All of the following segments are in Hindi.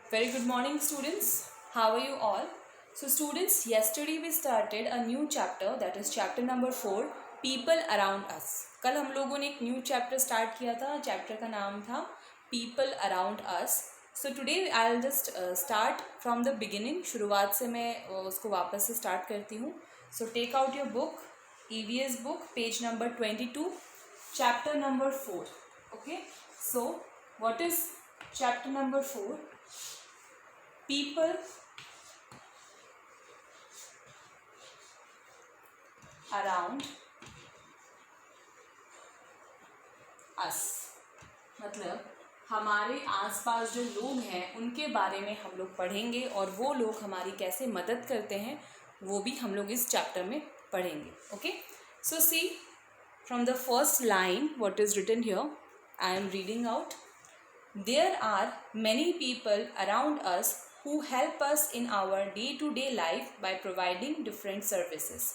Very good morning, students. How are you all? So, students, yesterday we started a new chapter, that is chapter number 4, People Around Us. कल हम लोगों ने एक न्यू चैप्टर स्टार्ट किया था. चैप्टर का नाम था People Around Us. So today I'll just start from the beginning. शुरुआत से मैं उसको वापस से स्टार्ट करती हूँ. So take out your book, EVS book, page number 22, chapter number 4. Okay. So what is chapter number 4? People around us. मतलब हमारे आसपास जो लोग हैं उनके बारे में हम लोग पढ़ेंगे और वो लोग हमारी कैसे मदद करते हैं वो भी हम लोग इस चैप्टर में पढ़ेंगे. Okay, so see from the first line what is written here. I am reading out. There are many people around us who help us in our day-to-day life by providing different services.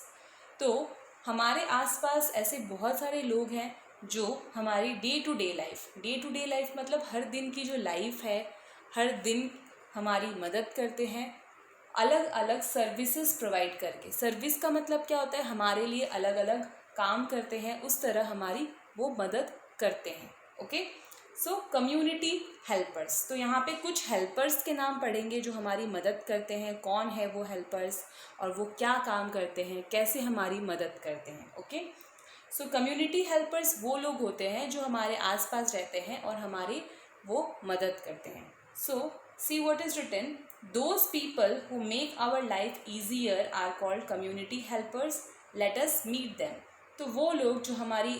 तो हमारे आसपास ऐसे बहुत सारे लोग हैं जो हमारी डे टू डे लाइफ मतलब हर दिन की जो लाइफ है, हर दिन हमारी मदद करते हैं अलग अलग सर्विसेज प्रोवाइड करके. सर्विस का मतलब क्या होता है? हमारे लिए अलग अलग काम करते हैं, उस तरह हमारी वो मदद करते हैं. ओके, सो कम्युनिटी हेल्पर्स. तो यहाँ पे कुछ हेल्पर्स के नाम पढ़ेंगे जो हमारी मदद करते हैं. कौन है वो हेल्पर्स और वो क्या काम करते हैं, कैसे हमारी मदद करते हैं. ओके, सो कम्युनिटी हेल्पर्स वो लोग होते हैं जो हमारे आसपास रहते हैं और हमारी वो मदद करते हैं. So see what is written. Those people who make our life easier are called community helpers. Let us meet them. तो वो लोग जो हमारी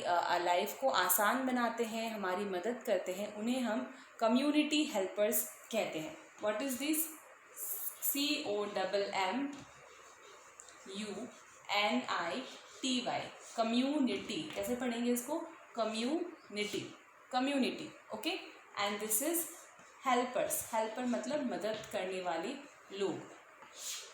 लाइफ को आसान बनाते हैं, हमारी मदद करते हैं, उन्हें हम कम्युनिटी हेल्पर्स कहते हैं. What is this? COMMUNITY. Community. कैसे पढ़ेंगे इसको? Community. Okay, and this is helpers. Helper मतलब मदद करने वाले लोग.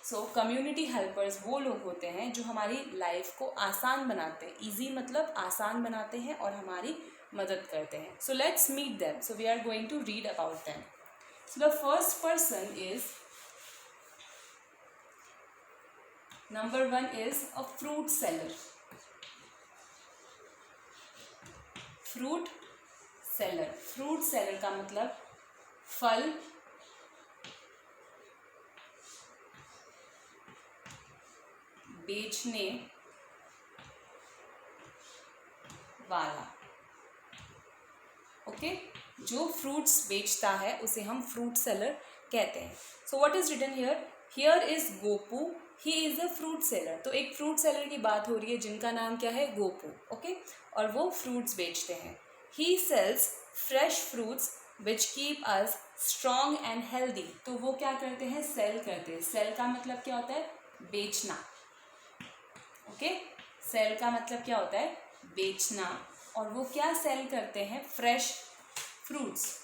सो कम्युनिटी हेल्पर्स वो लोग होते हैं जो हमारी लाइफ को आसान बनाते हैं. ईजी मतलब आसान बनाते हैं और हमारी मदद करते हैं. So let's meet them. So we are going to read about them. So the first person is number 1 is a fruit seller. Fruit seller का मतलब फल बेचने वाला. ओके, जो फ्रूट्स बेचता है उसे हम फ्रूट सेलर कहते हैं. So what is written here? Here is Gopu. He is a fruit seller. तो एक फ्रूट सेलर की बात हो रही है जिनका नाम क्या है? गोपू. ओके, और वो फ्रूट्स बेचते हैं. He sells fresh fruits which keep us strong and healthy. तो वो क्या करते हैं? सेल करते हैं. सेल का मतलब क्या होता है? बेचना. ओके, सेल का मतलब क्या होता है? बेचना. और वो क्या सेल करते हैं? Fresh fruits.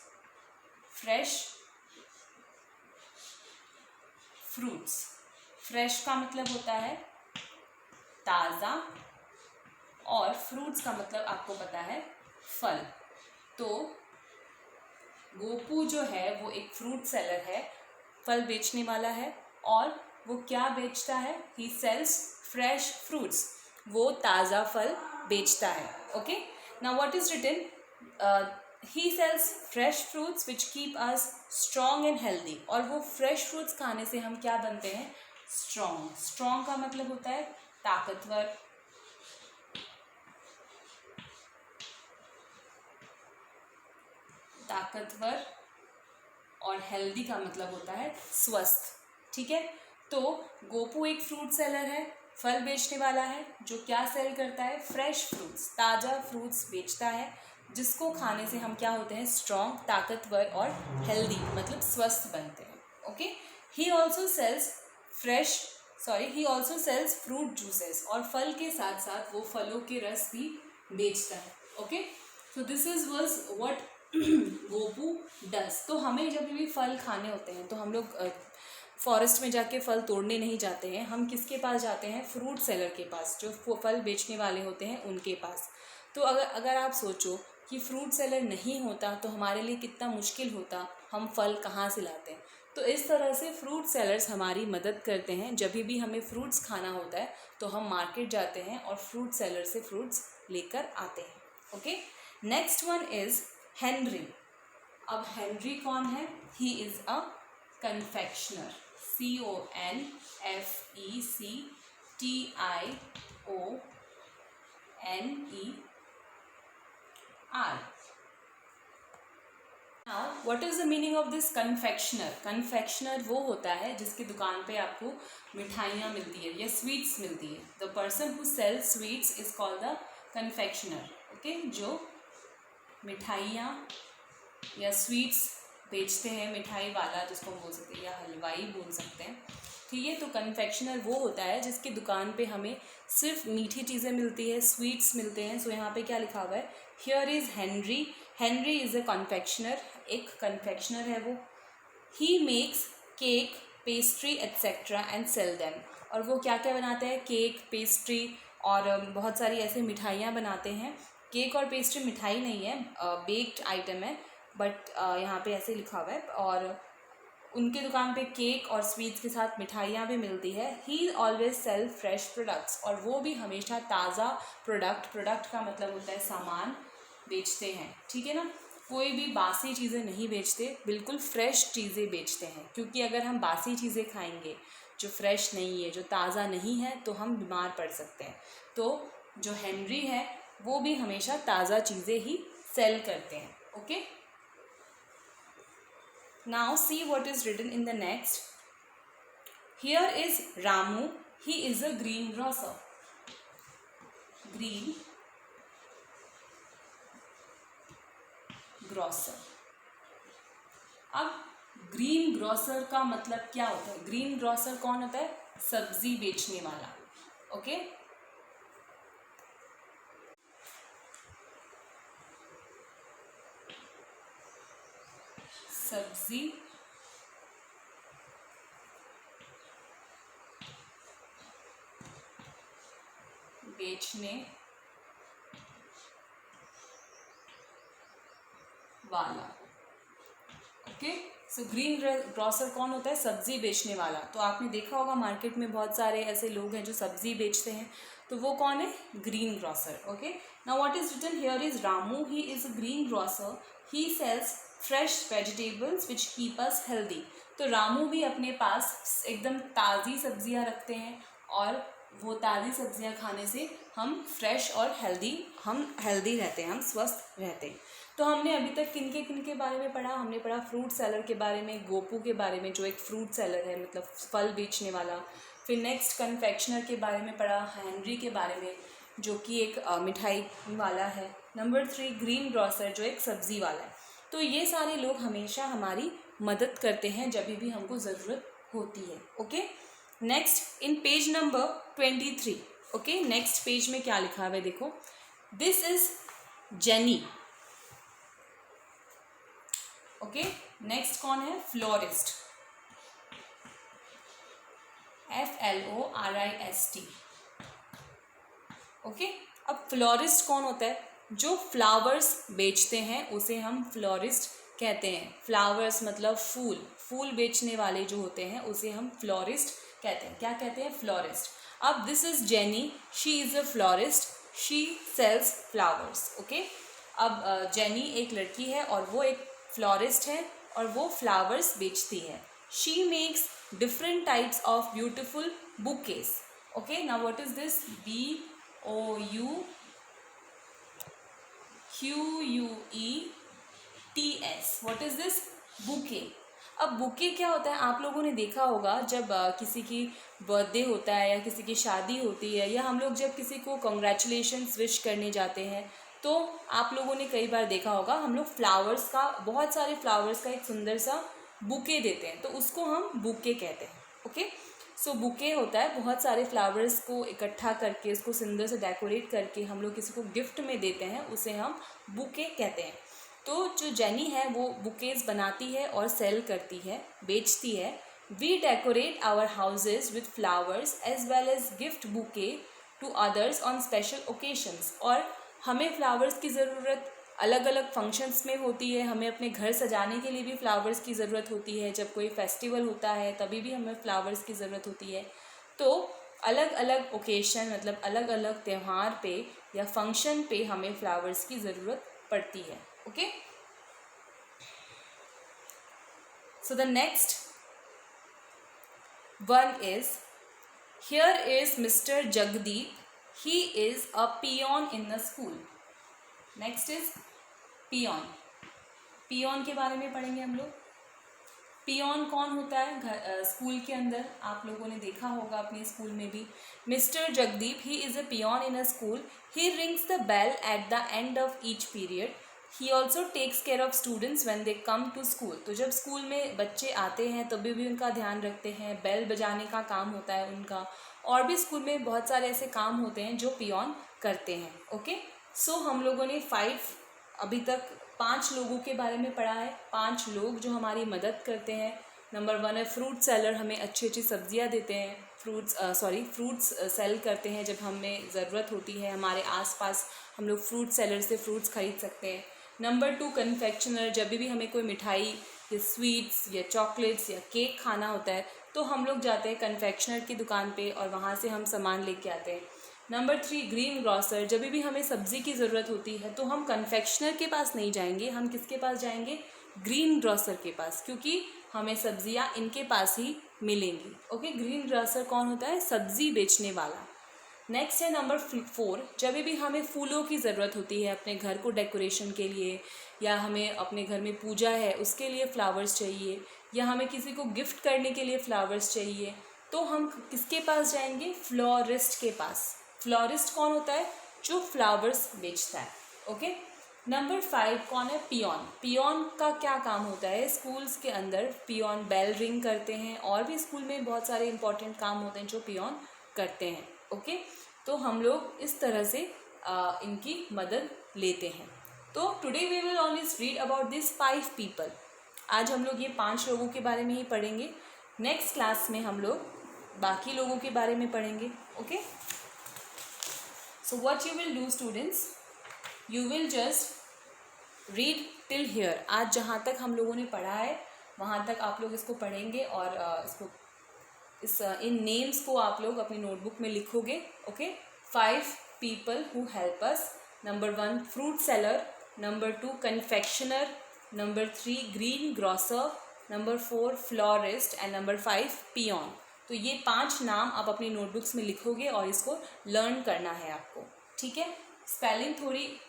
फ्रेश का मतलब होता है ताज़ा और फ्रूट्स का मतलब आपको पता है फल. तो गोपू जो है वो एक फ्रूट सेलर है, फल बेचने वाला है. और वो क्या बेचता है? He sells fresh fruits. वो ताज़ा फल बेचता है. Okay, now what is written? He sells fresh fruits which keep us strong and healthy. और वो फ्रेश फ्रूट्स खाने से हम क्या बनते हैं? स्ट्रॉन्ग. स्ट्रॉन्ग का मतलब होता है ताकतवर. और हेल्दी का मतलब होता है स्वस्थ. ठीक है, तो गोपू एक फ्रूट सेलर है, फल बेचने वाला है, जो क्या सेल करता है? फ्रेश फ्रूट्स, ताज़ा फ्रूट्स बेचता है, जिसको खाने से हम क्या होते हैं? स्ट्रॉन्ग, ताकतवर और हेल्दी मतलब स्वस्थ बनते हैं. Okay, he also sells fruit juices. और फल के साथ साथ वो फलों के रस भी बेचता है. Okay, so this was what Gopu does. तो हमें जब भी फल खाने होते हैं तो हम लोग फॉरेस्ट में जाके फल तोड़ने नहीं जाते हैं. हम किसके पास जाते हैं? फ्रूट सेलर के पास, जो फल बेचने वाले होते हैं उनके पास. तो अगर आप सोचो कि फ्रूट सेलर नहीं होता तो हमारे लिए कितना मुश्किल होता. हम फल कहाँ से लाते हैं? तो इस तरह से फ्रूट सेलर्स हमारी मदद करते हैं। जब भी हमें फ्रूट्स खाना होता है तो हम मार्केट जाते हैं और फ्रूट सेलर से फ्रूट्स लेकर आते हैं। Okay, next one is Henry. अब हेनरी कौन है? He is a confectioner, CONFECTIONER। Now what is the meaning of this confectioner? Confectioner वो होता है जिसकी दुकान पे आपको मिठाइयाँ मिलती है या स्वीट्स मिलती है। The person who sells sweets is called the confectioner. Okay, जो मिठाइयाँ या स्वीट्स बेचते हैं, मिठाई वाला जिसको हम बोल सकते हैं, या हलवाई बोल सकते हैं, ठीक है। तो कन्फेक्शनर वो होता है जिसकी दुकान पे हमें सिर्फ मीठी चीज़ें मिलती है, स्वीट्स मिलते हैं। सो यहाँ पे क्या लिखा हुआ है? Here is Henry. Henry is a confectioner, एक कन्फेक्शनर है वो। He makes cake, pastry etcetera and sell them. और वो क्या क्या बनाते हैं? केक, पेस्ट्री और बहुत सारी ऐसे मिठाइयाँ बनाते हैं। केक और पेस्ट्री मिठाई नहीं है, बेक्ड आइटम है, बट यहाँ पे ऐसे लिखा हुआ है। और उनके दुकान पे केक और स्वीट्स के साथ मिठाइयाँ भी मिलती है। He always sell fresh products, और वो भी हमेशा ताज़ा प्रोडक्ट का मतलब होता है सामान, बेचते हैं, ठीक है ना। कोई भी बासी चीज़ें नहीं बेचते, बिल्कुल फ्रेश चीज़ें बेचते हैं। क्योंकि अगर हम बासी चीज़ें खाएंगे जो फ्रेश नहीं है, जो ताज़ा नहीं है, तो हम बीमार पड़ सकते हैं। तो जो हेनरी है वो भी हमेशा ताज़ा चीज़ें ही सेल करते हैं। Okay, now see what is written in the next. Here is Ramu. He is a greengrocer. Grocer. अब ग्रीन ग्रोसर का मतलब क्या होता है? ग्रीन ग्रोसर कौन होता है? सब्जी बेचने वाला। ओके, सब्जी बेचने वाला। ओके, सो ग्रीन ग्रोसर कौन होता है? सब्जी बेचने वाला। तो आपने देखा होगा मार्केट में बहुत सारे ऐसे लोग हैं जो सब्जी बेचते हैं, तो वो कौन है? Greengrocer. Okay, now what is written here is Ramu. He is a greengrocer. He sells fresh vegetables which keep us healthy. तो रामू भी अपने पास एकदम ताज़ी सब्जियां रखते हैं, और वो ताज़ी सब्जियां खाने से हम फ्रेश और हेल्दी रहते हैं, हम स्वस्थ रहते हैं। तो हमने अभी तक किनके बारे में पढ़ा? हमने पढ़ा फ्रूट सेलर के बारे में, गोपू के बारे में जो एक फ्रूट सेलर है, मतलब फल बेचने वाला। फिर नेक्स्ट कन्फेक्शनर के बारे में पढ़ा, हेनरी के बारे में जो कि एक मिठाई वाला है। नंबर 3 ग्रीन ग्रोसर जो एक सब्जी वाला है। तो ये सारे लोग हमेशा हमारी मदद करते हैं जब भी हमको ज़रूरत होती है। Okay, next in page number 23। Okay, next page में क्या लिखा है देखो। This is jenny. Okay, next कौन है? Florist, FLORIST। ओके, अब फ्लोरिस्ट कौन होता है? जो फ्लावर्स बेचते हैं उसे हम फ्लोरिस्ट कहते हैं। फ्लावर्स मतलब फूल बेचने वाले जो होते हैं उसे हम फ्लोरिस्ट कहते हैं। क्या कहते हैं? फ्लोरिस्ट। अब this is jenny, she is a florist, she sales flowers. Okay, अब जेनी एक लड़की है और वो एक फ्लोरिस्ट है और वो फ्लावर्स बेचती है। She makes different types of beautiful bouquets. Okay, now what is this? BOUQUETS। What is this? Bouquet. अब बुके क्या होता है? आप लोगों ने देखा होगा जब किसी की बर्थडे होता है या किसी की शादी होती है, या हम लोग जब किसी को कॉन्ग्रेचुलेशंस विश करने जाते हैं, तो आप लोगों ने कई बार देखा होगा हम लोग फ्लावर्स का, बहुत सारे फ्लावर्स का एक सुंदर सा बुके देते हैं, तो उसको हम बुके कहते हैं। ओके, सो बुके होता है बहुत सारे फ्लावर्स को इकट्ठा करके, उसको सुंदर से डेकोरेट करके हम लोग किसी को गिफ्ट में देते हैं, उसे हम बुके कहते हैं। तो जो जेनी है वो बुकेज बनाती है और सेल करती है, बेचती है। We decorate our houses with flowers as well as gift bouquet to others on special occasions. और हमें फ्लावर्स की ज़रूरत अलग अलग फंक्शंस में होती है। हमें अपने घर सजाने के लिए भी फ्लावर्स की ज़रूरत होती है। जब कोई फेस्टिवल होता है तभी भी हमें फ्लावर्स की ज़रूरत होती है। तो अलग अलग ओकेशन मतलब अलग अलग त्यौहार पे या फंक्शन पे हमें फ्लावर्स की ज़रूरत पड़ती है। Okay, so the next one is, here is Mr. Jagdeep. He is a peon in the school. Next is peon. peon के बारे में पढ़ेंगे हम लोग। peon कौन होता है स्कूल के अंदर, आप लोगों ने देखा होगा अपने स्कूल में भी। Mr. Jagdeep, he is a peon in a school. He rings the bell at the end of each period. He also takes care of students when they come to school. तो जब स्कूल में बच्चे आते हैं तभी भी उनका ध्यान रखते हैं, बेल बजाने का काम होता है उनका। और भी स्कूल में बहुत सारे ऐसे काम होते हैं जो पियोन करते हैं। ओके, सो हम लोगों ने अभी तक 5 लोगों के बारे में पढ़ा है। 5 लोग जो हमारी मदद करते हैं। नंबर 1 है फ्रूट सेलर, हमें अच्छी अच्छी सब्जियां देते हैं। फ्रूट्स सेल करते हैं जब हमें ज़रूरत होती है। हमारे आसपास हम लोग फ्रूट सेलर से फ्रूट्स खरीद सकते हैं। नंबर 2 कन्फेक्शनर, जब भी हमें कोई मिठाई या स्वीट्स या चॉकलेट्स या केक खाना होता है तो हम लोग जाते हैं कन्फेक्शनर की दुकान पे और वहाँ से हम सामान लेके आते हैं। नंबर 3 ग्रीन ग्रॉसर, जब भी हमें सब्ज़ी की ज़रूरत होती है तो हम कन्फेक्शनर के पास नहीं जाएंगे, हम किसके पास जाएंगे? ग्रीन ग्रॉसर के पास, क्योंकि हमें सब्जियाँ इनके पास ही मिलेंगी। ओके, ग्रीन ग्रॉसर कौन होता है? सब्ज़ी बेचने वाला। नेक्स्ट है नंबर 4, जब भी हमें फूलों की ज़रूरत होती है अपने घर को डेकोरेशन के लिए, या हमें अपने घर में पूजा है उसके लिए फ़्लावर्स चाहिए, या हमें किसी को गिफ्ट करने के लिए फ़्लावर्स चाहिए, तो हम किसके पास जाएंगे? फ्लोरिस्ट के पास। फ्लोरिस्ट कौन होता है? जो फ्लावर्स बेचता है। ओके, नंबर 5 कौन है? पियोन। पियोन का क्या काम होता है? स्कूल्स के अंदर पियोन बेल रिंग करते हैं, और भी स्कूल में बहुत सारे इंपॉर्टेंट काम होते हैं जो पियोन करते हैं। ओके, तो हम लोग इस तरह से इनकी मदद लेते हैं। तो today we will only read about this 5 people. आज हम लोग ये 5 लोगों के बारे में ही पढ़ेंगे। नेक्स्ट क्लास में हम लोग बाकी लोगों के बारे में पढ़ेंगे। Okay, so what you will do students, you will just read till here. आज जहाँ तक हम लोगों ने पढ़ा है वहाँ तक आप लोग इसको पढ़ेंगे और इन नेम्स को आप लोग अपनी नोटबुक में लिखोगे। Okay, 5 people who help us. Number 1 fruit seller, number 2 confectioner, number 3 greengrocer, number 4 florist and number 5 peon. तो ये 5 नाम आप अपनी नोटबुक्स में लिखोगे और इसको लर्न करना है आपको। ठीक है, स्पेलिंग थोड़ी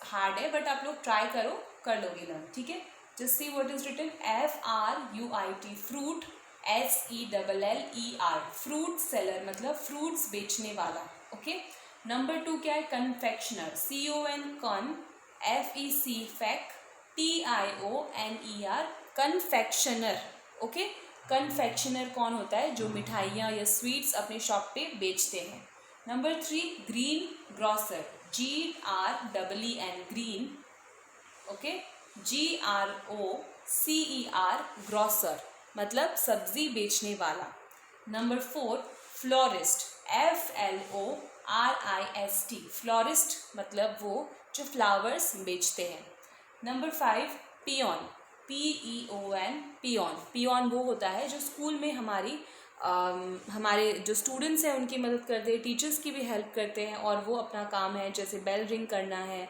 हार्ड है बट आप लोग ट्राई करो, कर लोगे लर्न। ठीक है, just see what is written, FRUIT fruit, SELLER, fruit seller मतलब फ्रूट्स बेचने वाला। ओके, नंबर 2 क्या है? कन्फेक्शनर, CON FEC फैक, TIONER कन्फेक्शनर। ओके, कन्फेक्शनर कौन होता है? जो मिठाइयाँ या स्वीट्स अपने शॉप पे बेचते हैं। Number 3 green grocer, GREEN green. Okay, GROCER grocer मतलब सब्जी बेचने वाला। नंबर 4 फ्लोरिस्ट, FLORIST फ्लोरिस्ट मतलब वो जो फ्लावर्स बेचते हैं। Number 5 peon, PEON peon. Peon वो होता है जो स्कूल में हमारे जो स्टूडेंट्स हैं उनकी मदद करते हैं, टीचर्स की भी हेल्प करते हैं, और वो अपना काम है जैसे बेल रिंग करना है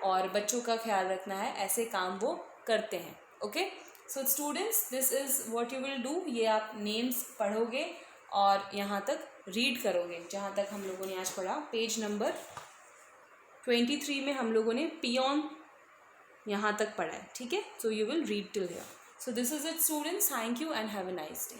और बच्चों का ख्याल रखना है, ऐसे काम वो करते हैं। Okay, so students this is what you will do. ये आप नेम्स पढ़ोगे और यहाँ तक रीड करोगे जहाँ तक हम लोगों ने आज पढ़ा। पेज नंबर 23 में हम लोगों ने पियोन यहाँ तक पढ़ा है। ठीक है, so you will read till here. So this is it students, thank you and have a nice day.